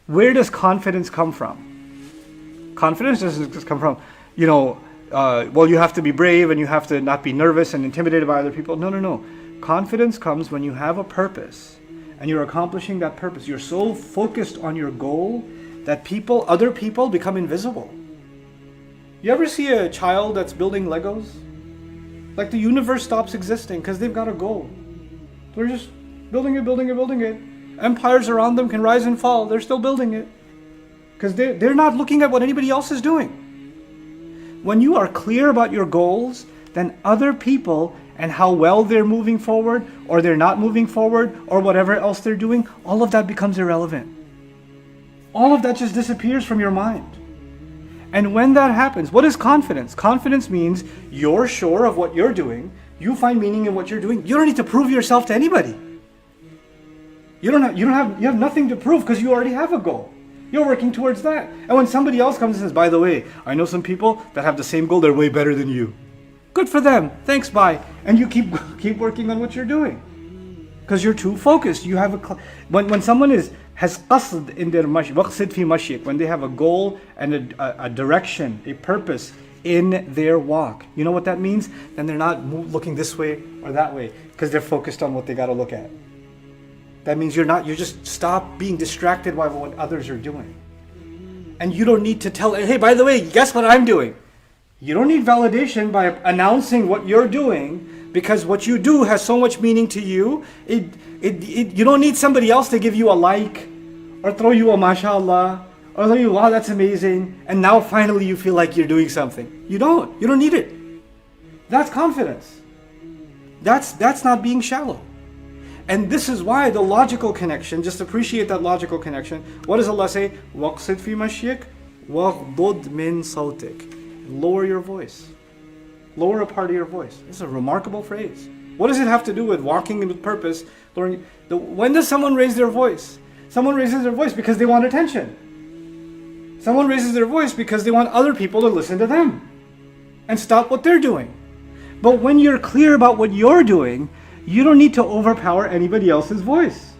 Where does confidence come from? Confidence doesn't just come from, well, you have to be brave and you have to not be nervous and intimidated by other people. No, no, no. Confidence comes when you have a purpose and you're accomplishing that purpose. You're so focused on your goal that other people become invisible. You ever see a child that's building Legos? Like the universe stops existing because they've got a goal. They're just building it, building it, building it. Empires around them can rise and fall. They're still building it because they're not looking at what anybody else is doing. When you are clear about your goals, then other people and how well they're moving forward or they're not moving forward or whatever else they're doing, all of that becomes irrelevant. All of that just disappears from your mind. And when that happens, what is confidence? Confidence means you're sure of what you're doing. You find meaning in what you're doing. You don't need to prove yourself to anybody. You have nothing to prove because you already have a goal. You're working towards that. And when somebody else comes and says, by the way, I know some people that have the same goal, they're way better than you. Good for them. Thanks, bye. And you keep working on what you're doing. Because you're too focused. You have when someone has qasd in their waqsid fi mashik, when they have a goal and a direction, a purpose in their walk. You know what that means? Then they're not looking this way or that way because they're focused on what they got to look at. That means you just stop being distracted by what others are doing. And you don't need to tell, hey, by the way, guess what I'm doing? You don't need validation by announcing what you're doing because what you do has so much meaning to you. You don't need somebody else to give you a like or throw you a mashallah or tell you, wow, that's amazing. And now finally you feel like you're doing something. You don't need it. That's confidence. That's not being shallow. And this is why the logical connection, just appreciate that logical connection. What does Allah say? وَقْصِدْ فِي مَشْيِكَ وَغْضُضْ مِنْ صَوْتِكَ. Lower your voice. Lower a part of your voice. This is a remarkable phrase. What does it have to do with walking with purpose? When does someone raise their voice? Someone raises their voice because they want attention. Someone raises their voice because they want other people to listen to them and stop what they're doing. But when you're clear about what you're doing, you don't need to overpower anybody else's voice.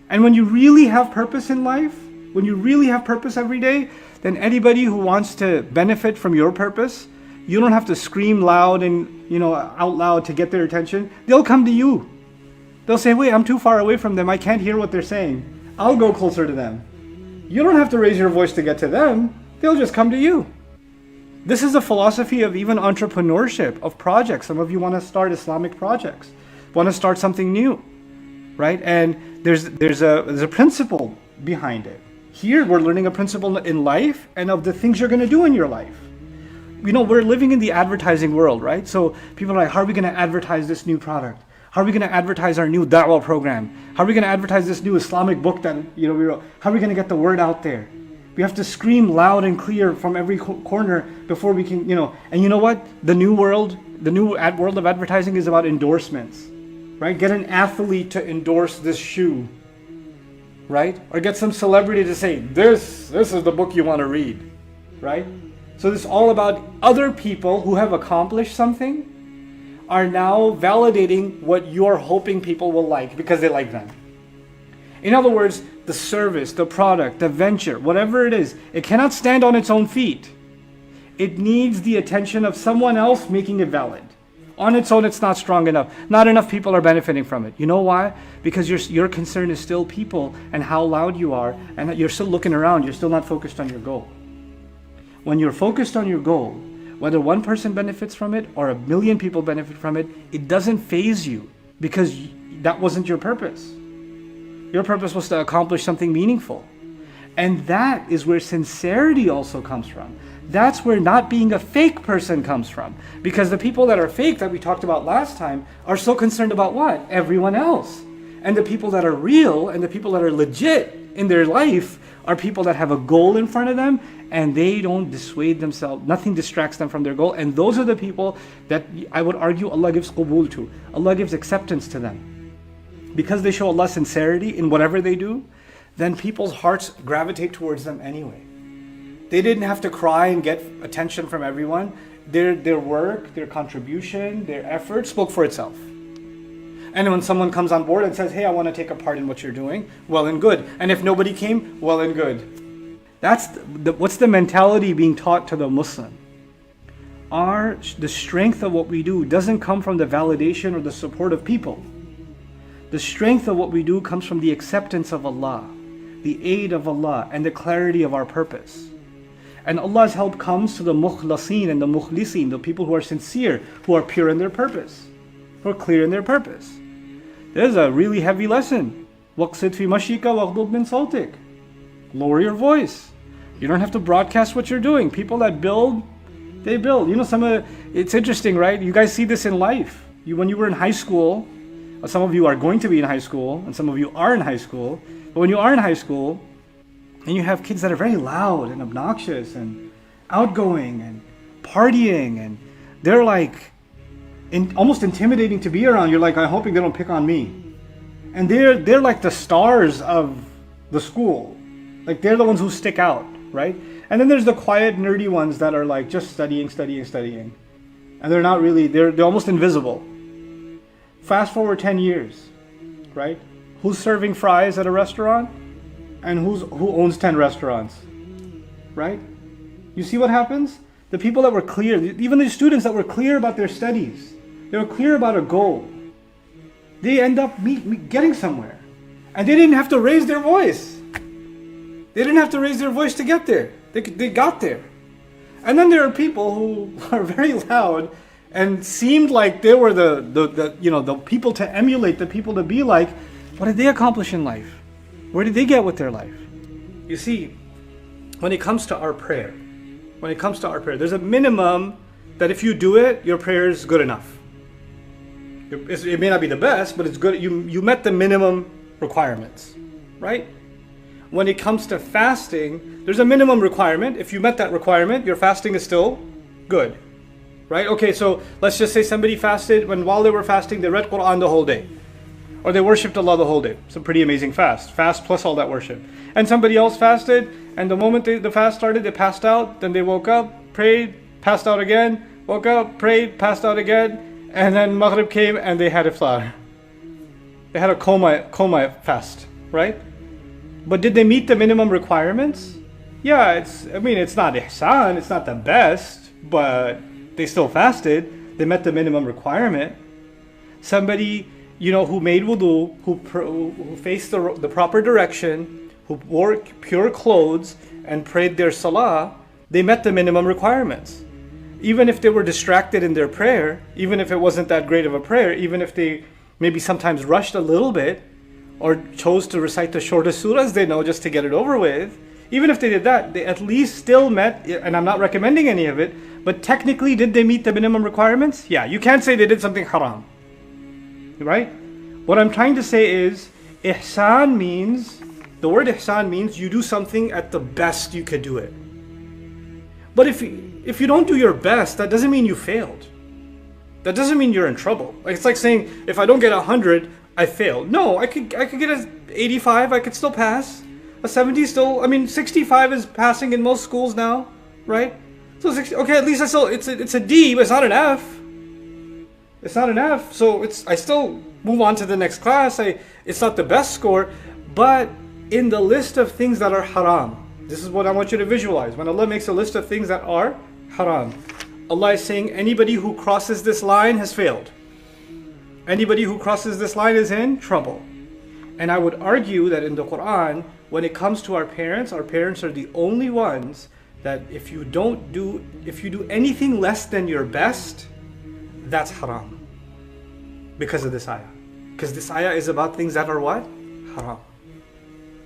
And when you really have purpose in life, when you really have purpose every day, then anybody who wants to benefit from your purpose, you don't have to scream loud and out loud to get their attention. They'll come to you. They'll say, wait, I'm too far away from them. I can't hear what they're saying. I'll go closer to them. You don't have to raise your voice to get to them. They'll just come to you. This is a philosophy of even entrepreneurship, of projects. Some of you want to start Islamic projects, want to start something new, right? And there's a principle behind it. Here we're learning a principle in life and of the things you're going to do in your life. We're living in the advertising world, right? So people are like, how are we going to advertise this new product? How are we going to advertise our new da'wah program? How are we going to advertise this new Islamic book that we wrote? How are we going to get the word out there? We have to scream loud and clear from every corner before we can, And you know what? The new world of advertising is about endorsements, right? Get an athlete to endorse this shoe, right? Or get some celebrity to say, this is the book you want to read, right? So this is all about other people who have accomplished something are now validating what you're hoping people will like because they like them. In other words, the service, the product, the venture, whatever it is, it cannot stand on its own feet. It needs the attention of someone else making it valid. On its own, it's not strong enough. Not enough people are benefiting from it. You know why? Because your concern is still people and how loud you are, and you're still looking around. You're still not focused on your goal. When you're focused on your goal, whether one person benefits from it or 1 million people benefit from it, it doesn't faze you because that wasn't your purpose. Your purpose was to accomplish something meaningful. And that is where sincerity also comes from. That's where not being a fake person comes from. Because the people that are fake that we talked about last time are so concerned about what? Everyone else. And the people that are real and the people that are legit in their life are people that have a goal in front of them and they don't dissuade themselves. Nothing distracts them from their goal. And those are the people that I would argue Allah gives qubul to. Allah gives acceptance to them. Because they show Allah sincerity in whatever they do, then people's hearts gravitate towards them anyway. They didn't have to cry and get attention from everyone. Their work, their contribution, their effort spoke for itself. And when someone comes on board and says, hey, I want to take a part in what you're doing, well and good. And if nobody came, well and good. That's what's the mentality being taught to the Muslim. The strength of what we do doesn't come from the validation or the support of people. The strength of what we do comes from the acceptance of Allah, the aid of Allah, and the clarity of our purpose. And Allah's help comes to the mukhlasin and the mukhlisin, the people who are sincere, who are pure in their purpose, who are clear in their purpose. There's a really heavy lesson. وَقْصِدْ فِي مَشِيكَ وَغْضُضْ مِنْ صَوْتِكَ. Lower your voice. You don't have to broadcast what you're doing. People that build, they build. You know, it's interesting, right? You guys see this in life. When you were in high school, some of you are going to be in high school, and some of you are in high school. But when you are in high school, and you have kids that are very loud and obnoxious and outgoing and partying, and they're like almost intimidating to be around. You're like, I'm hoping they don't pick on me. And they're like the stars of the school. Like they're the ones who stick out, right? And then there's the quiet, nerdy ones that are like just studying. And they're not really, they're almost invisible. Fast forward 10 years, right? Who's serving fries at a restaurant? And who owns 10 restaurants, right? You see what happens? The people that were clear, even the students that were clear about their studies, they were clear about a goal, they end up getting somewhere. And they didn't have to raise their voice. They didn't have to raise their voice to get there. They got there. And then there are people who are very loud and seemed like they were the people to emulate, the people to be like. What did they accomplish in life? Where did they get with their life? You see, when it comes to our prayer, there's a minimum that if you do it, your prayer is good enough. It may not be the best, but it's good. You met the minimum requirements, right? When it comes to fasting, there's a minimum requirement. If you met that requirement, your fasting is still good, right? Okay, so let's just say somebody fasted, while they were fasting, they read Quran the whole day. Or they worshipped Allah the whole day. It's a pretty amazing fast. Fast plus all that worship. And somebody else fasted, and the moment the fast started, they passed out. Then they woke up, prayed, passed out again, woke up, prayed, passed out again. And then Maghrib came and they had iftar. They had a coma fast, right? But did they meet the minimum requirements? Yeah, it's not ihsan, it's not the best, but they still fasted. They met the minimum requirement. Somebody who made wudu, who faced the proper direction, who wore pure clothes and prayed their salah, they met the minimum requirements. Even if they were distracted in their prayer, even if it wasn't that great of a prayer, even if they maybe sometimes rushed a little bit or chose to recite the shortest surahs they know just to get it over with, even if they did that, they at least still met, and I'm not recommending any of it, but technically did they meet the minimum requirements? Yeah, you can't say they did something haram. Right? What I'm trying to say is, the word ihsan means you do something at the best you could do it. But if you don't do your best, that doesn't mean you failed. That doesn't mean you're in trouble. It's like saying, if I don't get 100, I failed. No, I could get an 85, I could still pass. A 70 still, 65 is passing in most schools now, right? So 60, okay, at least it's a D, but it's not an F. It's not an F, so I still move on to the next class. It's not the best score, but in the list of things that are haram, this is what I want you to visualize. When Allah makes a list of things that are haram, Allah is saying anybody who crosses this line has failed. Anybody who crosses this line is in trouble. And I would argue that in the Quran, when it comes to our parents are the only ones that if you do anything less than your best, that's haram. Because of this ayah. Because this ayah is about things that are what? Haram.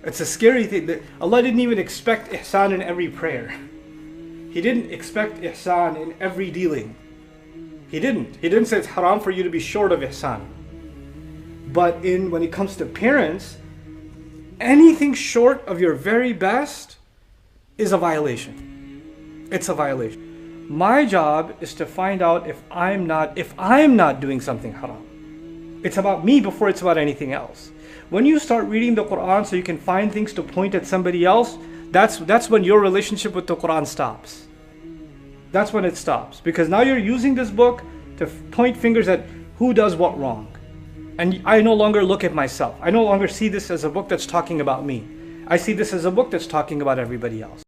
It's a scary thing. Allah didn't even expect ihsan in every prayer. He didn't expect ihsan in every dealing. He didn't say it's haram for you to be short of ihsan. But when it comes to parents, anything short of your very best is a violation. It's a violation. My job is to find out if I'm not doing something haram. It's about me before it's about anything else. When you start reading the Quran so you can find things to point at somebody else, that's when your relationship with the Quran stops. That's when it stops. Because now you're using this book to point fingers at who does what wrong. And I no longer look at myself. I no longer see this as a book that's talking about me. I see this as a book that's talking about everybody else.